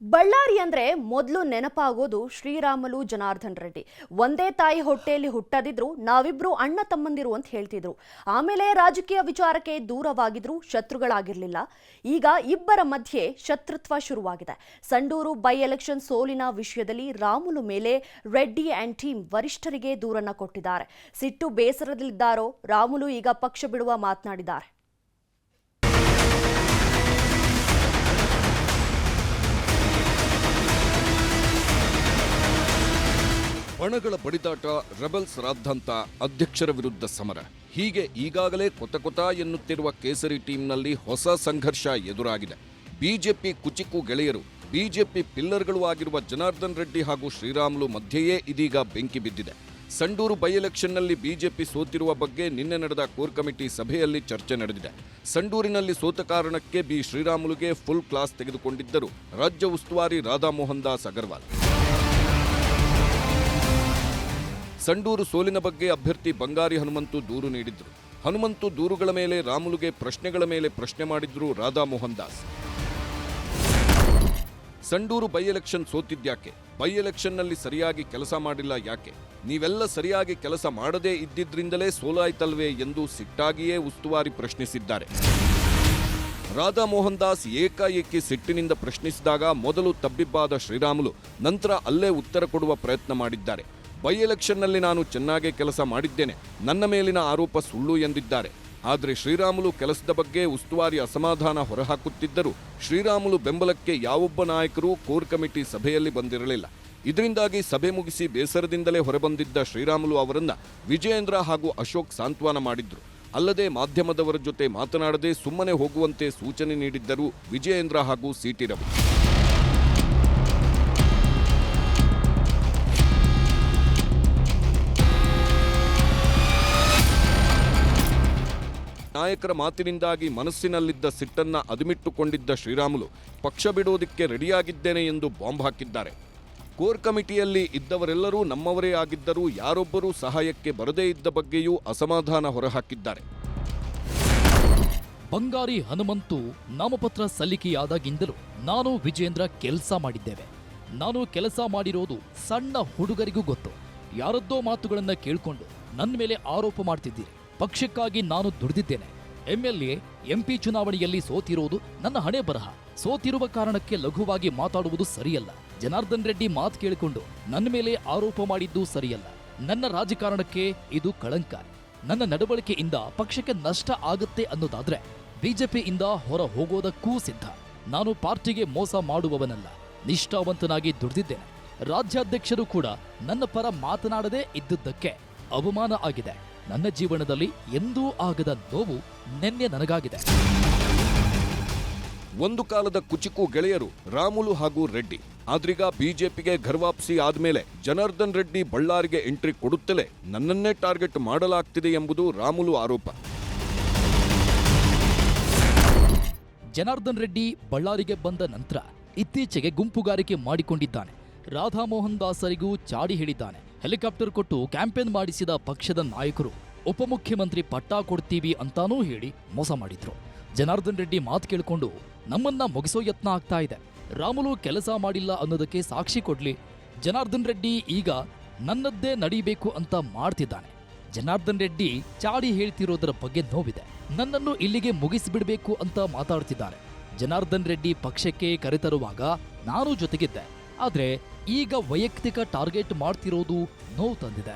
ಬಳ್ಳಾರಿ ಅಂದ್ರೆ ಮೊದಲು ನೆನಪಾಗೋದು ಶ್ರೀರಾಮುಲು ಜನಾರ್ದನ್ ರೆಡ್ಡಿ. ಒಂದೇ ತಾಯಿ ಹೊಟ್ಟೆಯಲ್ಲಿ ಹುಟ್ಟದಿದ್ರು ನಾವಿಬ್ರು ಅಣ್ಣ ತಮ್ಮಂದಿರು ಅಂತ ಹೇಳ್ತಿದ್ರು. ಆಮೇಲೆ ರಾಜಕೀಯ ವಿಚಾರಕ್ಕೆ ದೂರವಾಗಿದ್ರು, ಶತ್ರುಗಳಾಗಿರ್ಲಿಲ್ಲ. ಈಗ ಇಬ್ಬರ ಮಧ್ಯೆ ಶತ್ರುತ್ವ ಶುರುವಾಗಿದೆ. ಸಂಡೂರು ಬೈ ಎಲೆಕ್ಷನ್ ಸೋಲಿನ ವಿಷಯದಲ್ಲಿ ರಾಮುಲು ಮೇಲೆ ರೆಡ್ಡಿ ಅಂಡ್ ಟೀಮ್ ವರಿಷ್ಠರಿಗೆ ದೂರನ್ನ ಕೊಟ್ಟಿದ್ದಾರೆ. ಸಿಟ್ಟು ಬೇಸರದಲ್ಲಿದ್ದಾರೋ ರಾಮುಲು ಈಗ ಪಕ್ಷ ಬಿಡುವ ಮಾತನಾಡಿದ್ದಾರೆ. ಬಣಗಳ ಬಡಿದಾಟ, ರೆಬಲ್ಸ್ ರಾದ್ಧಾಂತ, ಅಧ್ಯಕ್ಷರ ವಿರುದ್ಧ ಸಮರ, ಹೀಗೆ ಈಗಾಗಲೇ ಕೊತ ಎನ್ನುತ್ತಿರುವ ಕೇಸರಿ ಟೀಮ್ನಲ್ಲಿ ಹೊಸ ಸಂಘರ್ಷ ಎದುರಾಗಿದೆ. ಬಿಜೆಪಿ ಕುಚಿಕು ಗೆಳೆಯರು, ಬಿಜೆಪಿ ಪಿಲ್ಲರ್ಗಳು ಆಗಿರುವ ಜನಾರ್ದನ್ ರೆಡ್ಡಿ ಹಾಗೂ ಶ್ರೀರಾಮುಲು ಮಧ್ಯೆಯೇ ಇದೀಗ ಬೆಂಕಿ ಬಿದ್ದಿದೆ. ಸಂಡೂರು ಬೈ ಎಲೆಕ್ಷನ್ನಲ್ಲಿ ಬಿಜೆಪಿ ಸೋತಿರುವ ಬಗ್ಗೆ ನಿನ್ನೆ ನಡೆದ ಕೋರ್ ಕಮಿಟಿ ಸಭೆಯಲ್ಲಿ ಚರ್ಚೆ ನಡೆದಿದೆ. ಸಂಡೂರಿನಲ್ಲಿ ಸೋತ ಕಾರಣಕ್ಕೆ ಬಿ ಶ್ರೀರಾಮುಲುಗೆ ಫುಲ್ ಕ್ಲಾಸ್ ತೆಗೆದುಕೊಂಡಿದ್ದರು ರಾಜ್ಯ ಉಸ್ತುವಾರಿ ರಾಧಾ ಮೋಹನ್ ದಾಸ್ ಅಗರ್ವಾಲ್. ಸಂಡೂರು ಸೋಲಿನ ಬಗ್ಗೆ ಅಭ್ಯರ್ಥಿ ಬಂಗಾರಿ ಹನುಮಂತು ದೂರು ನೀಡಿದ್ರು. ಹನುಮಂತು ದೂರುಗಳ ಮೇಲೆ ರಾಮುಲುಗೆ ಪ್ರಶ್ನೆಗಳ ಮೇಲೆ ಪ್ರಶ್ನೆ ಮಾಡಿದ್ರು ರಾಧಾ ಮೋಹನ್ ದಾಸ್. ಸಂಡೂರು ಬೈ ಎಲೆಕ್ಷನ್ ಸೋತಿದ್ಯಾಕೆ? ಬೈ ಎಲೆಕ್ಷನ್ನಲ್ಲಿ ಸರಿಯಾಗಿ ಕೆಲಸ ಮಾಡಿಲ್ಲ ಯಾಕೆ? ನೀವೆಲ್ಲ ಸರಿಯಾಗಿ ಕೆಲಸ ಮಾಡದೇ ಇದ್ದಿದ್ರಿಂದಲೇ ಸೋಲಾಯ್ತಲ್ವೇ ಎಂದು ಸಿಟ್ಟಾಗಿಯೇ ಉಸ್ತುವಾರಿ ಪ್ರಶ್ನಿಸಿದ್ದಾರೆ. ರಾಧಾ ಮೋಹನ್ ದಾಸ್ ಏಕಾಏಕಿ ಸಿಟ್ಟಿನಿಂದ ಪ್ರಶ್ನಿಸಿದಾಗ ಮೊದಲು ತಬ್ಬಿಬ್ಬಾದ ಶ್ರೀರಾಮುಲು ನಂತರ ಅಲ್ಲೇ ಉತ್ತರ ಕೊಡುವ ಪ್ರಯತ್ನ ಮಾಡಿದ್ದಾರೆ. ಬೈ ಎಲೆಕ್ಷನ್ನಲ್ಲಿ ನಾನು ಚೆನ್ನಾಗೇ ಕೆಲಸ ಮಾಡಿದ್ದೇನೆ, ನನ್ನ ಮೇಲಿನ ಆರೋಪ ಸುಳ್ಳು ಎಂದಿದ್ದಾರೆ. ಆದರೆ ಶ್ರೀರಾಮುಲು ಕೆಲಸದ ಬಗ್ಗೆ ಉಸ್ತುವಾರಿ ಅಸಮಾಧಾನ ಹೊರಹಾಕುತ್ತಿದ್ದರೂ ಶ್ರೀರಾಮುಲು ಬೆಂಬಲಕ್ಕೆ ಯಾವೊಬ್ಬ ನಾಯಕರು ಕೋರ್ ಕಮಿಟಿ ಸಭೆಯಲ್ಲಿ ಬಂದಿರಲಿಲ್ಲ. ಇದರಿಂದಾಗಿ ಸಭೆ ಮುಗಿಸಿ ಬೇಸರದಿಂದಲೇ ಹೊರಬಂದಿದ್ದ ಶ್ರೀರಾಮುಲು ಅವರನ್ನ ವಿಜಯೇಂದ್ರ ಹಾಗೂ ಅಶೋಕ್ ಸಾಂತ್ವನ ಮಾಡಿದ್ರು. ಅಲ್ಲದೆ ಮಾಧ್ಯಮದವರ ಜೊತೆ ಮಾತನಾಡದೆ ಸುಮ್ಮನೆ ಹೋಗುವಂತೆ ಸೂಚನೆ ನೀಡಿದ್ದರು ವಿಜಯೇಂದ್ರ ಹಾಗೂ ಸಿಟಿ ರವಿ. ನಾಯಕರ ಮಾತಿನಿಂದಾಗಿ ಮನಸ್ಸಿನಲ್ಲಿದ್ದ ಸಿಟ್ಟನ್ನ ಅದುಮಿಟ್ಟುಕೊಂಡಿದ್ದ ಶ್ರೀರಾಮುಲು ಪಕ್ಷ ಬಿಡೋದಕ್ಕೆ ರೆಡಿಯಾಗಿದ್ದೇನೆ ಎಂದು ಬಾಂಬ್ ಹಾಕಿದ್ದಾರೆ. ಕೋರ್ ಕಮಿಟಿಯಲ್ಲಿ ಇದ್ದವರೆಲ್ಲರೂ ನಮ್ಮವರೇ ಆಗಿದ್ದರೂ ಯಾರೊಬ್ಬರೂ ಸಹಾಯಕ್ಕೆ ಬರದೇ ಇದ್ದ ಬಗ್ಗೆಯೂ ಅಸಮಾಧಾನ ಹೊರಹಾಕಿದ್ದಾರೆ. ಬಂಗಾರಿ ಹನುಮಂತು ನಾಮಪತ್ರ ಸಲ್ಲಿಕೆಯಾದಾಗಿಂದಲೂ ನಾನು ವಿಜೇಂದ್ರ ಕೆಲಸ ಮಾಡಿದ್ದೇವೆ. ನಾನು ಕೆಲಸ ಮಾಡಿರೋದು ಸಣ್ಣ ಹುಡುಗರಿಗೂ ಗೊತ್ತು. ಯಾರದ್ದೋ ಮಾತುಗಳನ್ನ ಕೇಳಿಕೊಂಡು ನನ್ನ ಮೇಲೆ ಆರೋಪ ಮಾಡ್ತಿದ್ದೀರಿ. ಪಕ್ಷಕ್ಕಾಗಿ ನಾನು ದುಡಿದಿದ್ದೇನೆ. ಎಂಎಲ್ಎ ಎಂಪಿ ಚುನಾವಣೆಯಲ್ಲಿ ಸೋತಿರುವುದು ನನ್ನ ಹಣೆ ಬರಹ. ಸೋತಿರುವ ಕಾರಣಕ್ಕೆ ಲಘುವಾಗಿ ಮಾತಾಡುವುದು ಸರಿಯಲ್ಲ. ಜನಾರ್ದನ್ ರೆಡ್ಡಿ ಮಾತು ಕೇಳಿಕೊಂಡು ನನ್ನ ಮೇಲೆ ಆರೋಪ ಮಾಡಿದ್ದು ಸರಿಯಲ್ಲ. ನನ್ನ ರಾಜಕಾರಣಕ್ಕೆ ಇದು ಕಳಂಕ. ನನ್ನ ನಡವಳಿಕೆಯಿಂದ ಪಕ್ಷಕ್ಕೆ ನಷ್ಟ ಆಗುತ್ತೆ ಅನ್ನೋದಾದ್ರೆ ಬಿಜೆಪಿಯಿಂದ ಹೊರ ಹೋಗೋದಕ್ಕೂ ಸಿದ್ಧ. ನಾನು ಪಾರ್ಟಿಗೆ ಮೋಸ ಮಾಡುವವನಲ್ಲ, ನಿಷ್ಠಾವಂತನಾಗಿ ದುಡಿದಿದ್ದೇನೆ. ರಾಜ್ಯಾಧ್ಯಕ್ಷರು ಕೂಡ ನನ್ನ ಪರ ಮಾತನಾಡದೇ ಇದ್ದುದಕ್ಕೆ ಅವಮಾನ ಆಗಿದೆ. ನನ್ನ ಜೀವನದಲ್ಲಿ ಎಂದೂ ಆಗದ ನೋವು ನೆನ್ನೆ ನನಗಾಗಿದೆ. ಒಂದು ಕಾಲದ ಕುಚಿಕು ಗೆಳೆಯರು ರಾಮುಲು ಹಾಗೂ ರೆಡ್ಡಿ. ಆದ್ರೀಗ ಬಿಜೆಪಿಗೆ ಘರ್ವಾಪ್ಸಿ ಆದ್ಮೇಲೆ ಜನಾರ್ದನ್ ರೆಡ್ಡಿ ಬಳ್ಳಾರಿಗೆ ಎಂಟ್ರಿ ಕೊಡುತ್ತಲೇ ನನ್ನನ್ನೇ ಟಾರ್ಗೆಟ್ ಮಾಡಲಾಗ್ತಿದೆ ಎಂಬುದು ರಾಮುಲು ಆರೋಪ. ಜನಾರ್ದನ್ ರೆಡ್ಡಿ ಬಳ್ಳಾರಿಗೆ ಬಂದ ನಂತರ ಇತ್ತೀಚೆಗೆ ಗುಂಪುಗಾರಿಕೆ ಮಾಡಿಕೊಂಡಿದ್ದಾನೆ. ರಾಧಾ ಮೋಹನ್ ದಾಸರಿಗೂ ಚಾಡಿ ಹೇಳಿದ್ದಾನೆ. ಹೆಲಿಕಾಪ್ಟರ್ ಕೊಟ್ಟು ಕ್ಯಾಂಪೇನ್ ಮಾಡಿಸಿದ ಪಕ್ಷದ ನಾಯಕರು ಉಪಮುಖ್ಯಮಂತ್ರಿ ಪಟ್ಟ ಕೊಡ್ತೀವಿ ಅಂತಾನೂ ಹೇಳಿ ಮೋಸ ಮಾಡಿದ್ರು. ಜನಾರ್ದನ್ ರೆಡ್ಡಿ ಮಾತು ಕೇಳಿಕೊಂಡು ನಮ್ಮನ್ನ ಮುಗಿಸೋ ಯತ್ನ ಆಗ್ತಾ ಇದೆ. ರಾಮುಲು ಕೆಲಸ ಮಾಡಿಲ್ಲ ಅನ್ನೋದಕ್ಕೆ ಸಾಕ್ಷಿ ಕೊಡ್ಲಿ. ಜನಾರ್ದನ್ ರೆಡ್ಡಿ ಈಗ ನನ್ನದ್ದೇ ನಡೀಬೇಕು ಅಂತ ಮಾಡ್ತಿದ್ದಾನೆ. ಜನಾರ್ದನ್ ರೆಡ್ಡಿ ಚಾಡಿ ಹೇಳ್ತಿರೋದರ ಬಗ್ಗೆ ನೋವಿದೆ. ನನ್ನನ್ನು ಇಲ್ಲಿಗೆ ಮುಗಿಸಿಬಿಡ್ಬೇಕು ಅಂತ ಮಾತಾಡ್ತಿದ್ದಾರೆ. ಜನಾರ್ದನ್ ರೆಡ್ಡಿ ಪಕ್ಷಕ್ಕೆ ಕರೆತರುವಾಗ ನಾನು ಜೊತೆಗಿದ್ದೆ. ಆದ್ರೆ ಈಗ ವೈಯಕ್ತಿಕ ಟಾರ್ಗೆಟ್ ಮಾಡ್ತಿರೋದು ನೋವು ತಂದಿದೆ.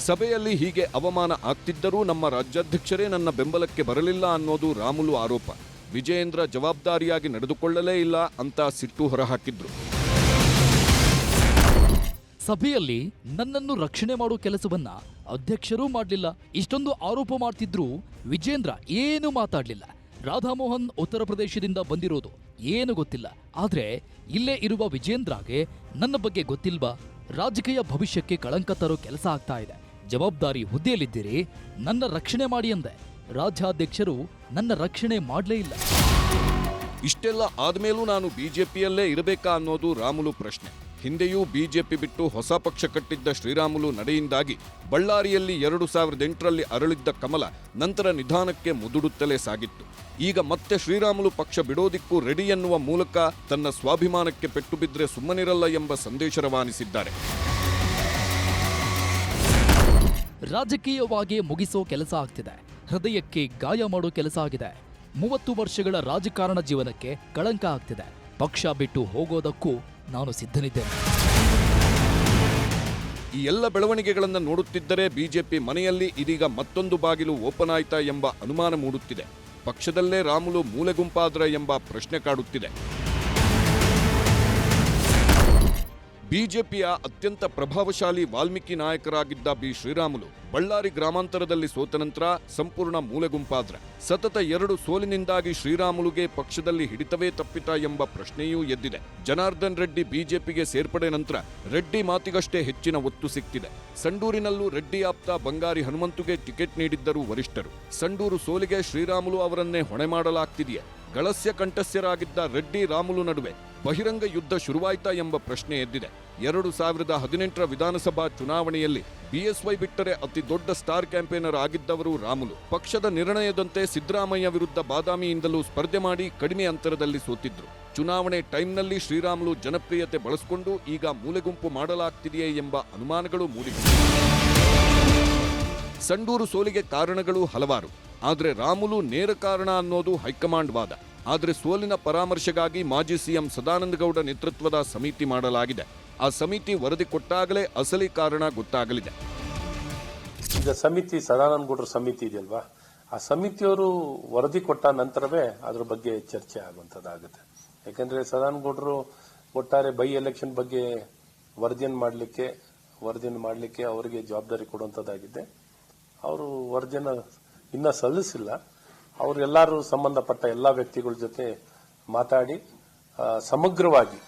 ಸಭೆಯಲ್ಲಿ ಹೀಗೆ ಅವಮಾನ ಆಗ್ತಿದ್ದರೂ ನಮ್ಮ ರಾಜ್ಯಾಧ್ಯಕ್ಷರೇ ನನ್ನ ಬೆಂಬಲಕ್ಕೆ ಬರಲಿಲ್ಲ ಅನ್ನೋದು ರಾಮುಲು ಆರೋಪ. ವಿಜಯೇಂದ್ರ ಜವಾಬ್ದಾರಿಯಾಗಿ ನಡೆದುಕೊಳ್ಳಲೇ ಇಲ್ಲ ಅಂತ ಸಿಟ್ಟು ಹೊರಹಾಕಿದ್ರು. ಸಭೆಯಲ್ಲಿ ನನ್ನನ್ನು ರಕ್ಷಣೆ ಮಾಡೋ ಕೆಲಸವನ್ನ ಅಧ್ಯಕ್ಷರೂ ಮಾಡಲಿಲ್ಲ. ಇಷ್ಟೊಂದು ಆರೋಪ ಮಾಡ್ತಿದ್ರು ವಿಜೇಂದ್ರ ಏನು ಮಾತಾಡ್ಲಿಲ್ಲ. ರಾಧಾಮೋಹನ್ ಉತ್ತರ ಪ್ರದೇಶದಿಂದ ಬಂದಿರೋದು ಏನು ಗೊತ್ತಿಲ್ಲ. ಆದ್ರೆ ಇಲ್ಲೇ ಇರುವ ವಿಜೇಂದ್ರಗೆ ನನ್ನ ಬಗ್ಗೆ ಗೊತ್ತಿಲ್ವಾ? ರಾಜಕೀಯ ಭವಿಷ್ಯಕ್ಕೆ ಕಳಂಕ ತರೋ ಕೆಲಸ ಆಗ್ತಾ ಇದೆ. ಜವಾಬ್ದಾರಿ ಹುದ್ದೆಯಲ್ಲಿದ್ದೀರಿ, ನನ್ನ ರಕ್ಷಣೆ ಮಾಡಿ ಅಂದೆ. ರಾಜ್ಯಾಧ್ಯಕ್ಷರು ನನ್ನ ರಕ್ಷಣೆ ಮಾಡಲೇ ಇಲ್ಲ. ಇಷ್ಟೆಲ್ಲ ಆದ್ಮೇಲೂ ನಾನು ಬಿಜೆಪಿಯಲ್ಲೇ ಇರಬೇಕಾ ಅನ್ನೋದು ರಾಮುಲು ಪ್ರಶ್ನೆ. ಹಿಂದೆಯೂ ಬಿಜೆಪಿ ಬಿಟ್ಟು ಹೊಸ ಪಕ್ಷ ಕಟ್ಟಿದ್ದ ಶ್ರೀರಾಮುಲು ನಡೆಯಿಂದಾಗಿ ಬಳ್ಳಾರಿಯಲ್ಲಿ 2008ರಲ್ಲಿ ಅರಳಿದ್ದ ಕಮಲ ನಂತರ ನಿಧಾನಕ್ಕೆ ಮುದುಡುತ್ತಲೇ ಸಾಗಿತ್ತು. ಈಗ ಮತ್ತೆ ಶ್ರೀರಾಮುಲು ಪಕ್ಷ ಬಿಡೋದಿಕ್ಕೂ ರೆಡಿ ಎನ್ನುವ ಮೂಲಕ ತನ್ನ ಸ್ವಾಭಿಮಾನಕ್ಕೆ ಪೆಟ್ಟು ಬಿದ್ದರೆ ಸುಮ್ಮನಿರಲ್ಲ ಎಂಬ ಸಂದೇಶ ರವಾನಿಸಿದ್ದಾರೆ. ರಾಜಕೀಯವಾಗಿ ಮುಗಿಸೋ ಕೆಲಸ ಆಗ್ತಿದೆ. ಹೃದಯಕ್ಕೆ ಗಾಯ ಮಾಡೋ ಕೆಲಸ ಆಗಿದೆ. 30 ವರ್ಷಗಳ ರಾಜಕಾರಣ ಜೀವನಕ್ಕೆ ಕಳಂಕ ಆಗ್ತಿದೆ. ಪಕ್ಷ ಬಿಟ್ಟು ಹೋಗೋದಕ್ಕೂ ನಾನು ಸಿದ್ಧನಿದ್ದೇನೆ. ಈ ಎಲ್ಲ ಬೆಳವಣಿಗೆಗಳನ್ನು ನೋಡುತ್ತಿದ್ದರೆ ಬಿಜೆಪಿ ಮನೆಯಲ್ಲಿ ಇದೀಗ ಮತ್ತೊಂದು ಬಾಗಿಲು ಓಪನ್ ಆಯ್ತಾ ಎಂಬ ಅನುಮಾನ ಮೂಡುತ್ತಿದೆ. ಪಕ್ಷದಲ್ಲೇ ರಾಮುಲು ಮೂಲೆಗುಂಪಾದ್ರ ಎಂಬ ಪ್ರಶ್ನೆ ಕಾಡುತ್ತಿದೆ. ಬಿಜೆಪಿಯ ಅತ್ಯಂತ ಪ್ರಭಾವಶಾಲಿ ವಾಲ್ಮೀಕಿ ನಾಯಕರಾಗಿದ್ದ ಬಿ ಶ್ರೀರಾಮುಲು ಬಳ್ಳಾರಿ ಗ್ರಾಮಾಂತರದಲ್ಲಿ ಸೋತ ನಂತರ ಸಂಪೂರ್ಣ ಮೂಲೆಗುಂಪಾದ್ರ. ಸತತ 2 ಸೋಲಿನಿಂದಾಗಿ ಶ್ರೀರಾಮುಲುಗೆ ಪಕ್ಷದಲ್ಲಿ ಹಿಡಿತವೇ ತಪ್ಪಿತಾ ಎಂಬ ಪ್ರಶ್ನೆಯೂ ಎದ್ದಿದೆ. ಜನಾರ್ದನ್ ರೆಡ್ಡಿ ಬಿಜೆಪಿಗೆ ಸೇರ್ಪಡೆ ನಂತರ ರೆಡ್ಡಿ ಮಾತಿಗಷ್ಟೇ ಹೆಚ್ಚಿನ ಒತ್ತು ಸಿಕ್ತಿದೆ. ಸಂಡೂರಿನಲ್ಲೂ ರೆಡ್ಡಿ ಆಪ್ತ ಬಂಗಾರಿ ಹನುಮಂತುಗೆ ಟಿಕೆಟ್ ನೀಡಿದ್ದರು ವರಿಷ್ಠರು. ಸಂಡೂರು ಸೋಲಿಗೆ ಶ್ರೀರಾಮುಲು ಅವರನ್ನೇ ಹೊಣೆ ಮಾಡಲಾಗ್ತಿದೆಯೇ? ಗಳಸ್ಯ ಕಂಠಸ್ಯರಾಗಿದ್ದ ರೆಡ್ಡಿ ರಾಮುಲು ನಡುವೆ ಬಹಿರಂಗ ಯುದ್ಧ ಶುರುವಾಯ್ತಾ ಎಂಬ ಪ್ರಶ್ನೆ ಎದ್ದಿದೆ. 2018ರ ವಿಧಾನಸಭಾ ಚುನಾವಣೆಯಲ್ಲಿ ಬಿಎಸ್ವೈ ಬಿಟ್ಟರೆ ಅತಿ ದೊಡ್ಡ ಸ್ಟಾರ್ ಕ್ಯಾಂಪೇನರ್ ಆಗಿದ್ದವರು ರಾಮುಲು. ಪಕ್ಷದ ನಿರ್ಣಯದಂತೆ ಸಿದ್ದರಾಮಯ್ಯ ವಿರುದ್ಧ ಬಾದಾಮಿಯಿಂದಲೂ ಸ್ಪರ್ಧೆ ಮಾಡಿ ಕಡಿಮೆ ಅಂತರದಲ್ಲಿ ಸೋತಿದ್ರು. ಚುನಾವಣೆ ಟೈಮ್ನಲ್ಲಿ ಶ್ರೀರಾಮುಲು ಜನಪ್ರಿಯತೆ ಬಳಸಿಕೊಂಡು ಈಗ ಮೂಲೆಗುಂಪು ಮಾಡಲಾಗ್ತಿದೆಯೇ ಎಂಬ ಅನುಮಾನಗಳು ಮೂಡಿವೆ. ಸಂಡೂರು ಸೋಲಿಗೆ ಕಾರಣಗಳು ಹಲವಾರು. ಆದರೆ ರಾಮುಲು ನೇರ ಕಾರಣ ಅನ್ನೋದು ಹೈಕಮಾಂಡ್ ವಾದ. ಆದರೆ ಸೋಲಿನ ಪರಾಮರ್ಶೆಗಾಗಿ ಮಾಜಿ ಸಿಎಂ ಸದಾನಂದಗೌಡ ನೇತೃತ್ವದ ಸಮಿತಿ ಮಾಡಲಾಗಿದೆ. ಆ ಸಮಿತಿ ವರದಿ ಕೊಟ್ಟಾಗಲೇ ಅಸಲಿ ಕಾರಣ ಗೊತ್ತಾಗಲಿದೆ. ಈಗ ಸದಾನಂದಗೌಡರ ಸಮಿತಿ ಇದೆಯಲ್ವಾ, ಆ ಸಮಿತಿಯವರು ವರದಿ ಕೊಟ್ಟ ನಂತರವೇ ಅದ್ರ ಬಗ್ಗೆ ಚರ್ಚೆ ಆಗುವಂತದ್ದಾಗುತ್ತೆ. ಯಾಕಂದ್ರೆ ಸದಾನಂದಗೌಡರು ಒಟ್ಟಾರೆ ಬೈ ಎಲೆಕ್ಷನ್ ಬಗ್ಗೆ ವರದಿಯನ್ನು ಮಾಡಲಿಕ್ಕೆ ಅವರಿಗೆ ಜವಾಬ್ದಾರಿ ಕೊಡುವಂತದ್ದಾಗಿದೆ. ಅವರು ವರದಿಯನ್ನು ಇನ್ನ ಸಲ್ಲಿಸಿಲ್ಲ. ಅವರು ಎಲ್ಲರೂ ಸಂಬಂಧಪಟ್ಟ ಎಲ್ಲಾ ವ್ಯಕ್ತಿಗಳ ಜೊತೆ ಮಾತಾಡಿ ಸಮಗ್ರವಾಗಿ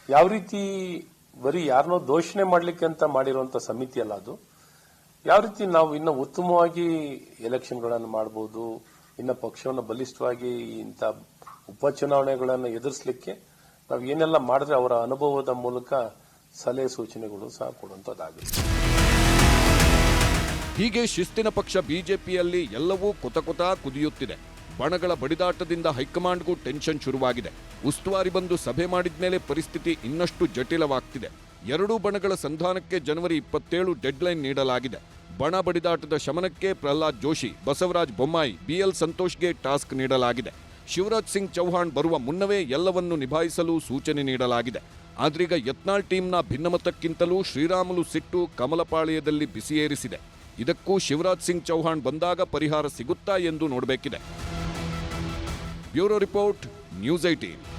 ಯಾವ ರೀತಿ ಬರೀ ಯಾರನ್ನೋ ದೋಷಣೆ ಮಾಡಲಿಕ್ಕೆ ಅಂತ ಮಾಡಿರುವಂತ ಸಮಿತಿ ಅಲ್ಲ ಅದು. ಯಾವ ರೀತಿ ನಾವು ಇನ್ನು ಉತ್ತಮವಾಗಿ ಎಲೆಕ್ಷನ್ಗಳನ್ನು ಮಾಡಬಹುದು, ಇನ್ನು ಪಕ್ಷವನ್ನು ಬಲಿಷ್ಠವಾಗಿ ಇಂಥ ಉಪಚುನಾವಣೆಗಳನ್ನು ಎದುರಿಸಲಿಕ್ಕೆ ನಾವು ಏನೆಲ್ಲ ಮಾಡಿದ್ರೆ ಅವರ ಅನುಭವದ ಮೂಲಕ ಸಲಹೆ ಸೂಚನೆಗಳು ಸಹ ಕೊಡುವಂತದ್ದಾಗುತ್ತೆ. ಹೀಗೆ ಶಿಸ್ತಿನ ಪಕ್ಷ ಬಿಜೆಪಿಯಲ್ಲಿ ಎಲ್ಲವೂ ಕೊತ ಕುದಿಯುತ್ತಿದೆ. ಬಣಗಳ ಬಡಿದಾಟದಿಂದ ಹೈಕಮಾಂಡ್ಗೂ ಟೆನ್ಷನ್ ಶುರುವಾಗಿದೆ. ಉಸ್ತುವಾರಿ ಬಂದು ಸಭೆ ಮಾಡಿದ್ಮೇಲೆ ಪರಿಸ್ಥಿತಿ ಇನ್ನಷ್ಟು ಜಟಿಲವಾಗ್ತಿದೆ. 2 ಬಣಗಳ ಸಂಧಾನಕ್ಕೆ ಜನವರಿ 27 ಡೆಡ್ಲೈನ್ ನೀಡಲಾಗಿದೆ. ಬಣ ಬಡಿದಾಟದ ಶಮನಕ್ಕೆ ಪ್ರಹ್ಲಾದ್ ಜೋಶಿ, ಬಸವರಾಜ ಬೊಮ್ಮಾಯಿ, ಬಿಎಲ್ ಸಂತೋಷ್ಗೆ ಟಾಸ್ಕ್ ನೀಡಲಾಗಿದೆ. ಶಿವರಾಜ್ ಸಿಂಗ್ ಚೌಹಾಣ್ ಬರುವ ಮುನ್ನವೇ ಎಲ್ಲವನ್ನು ನಿಭಾಯಿಸಲು ಸೂಚನೆ ನೀಡಲಾಗಿದೆ. ಆದ್ರೀಗ ಯತ್ನಾಳ್ ಟೀಮ್ನ ಭಿನ್ನಮತಕ್ಕಿಂತಲೂ ಶ್ರೀರಾಮುಲು ಸಿಟ್ಟು ಕಮಲಪಾಳ್ಯದಲ್ಲಿ ಬಿಸಿಯೇರಿಸಿದೆ. ಇದಕ್ಕೂ ಶಿವರಾಜ್ ಸಿಂಗ್ ಚೌಹಾಣ್ ಬಂದಾಗ ಪರಿಹಾರ ಸಿಗುತ್ತಾ ಎಂದು ನೋಡಬೇಕಿದೆ. Bureau report, news 18.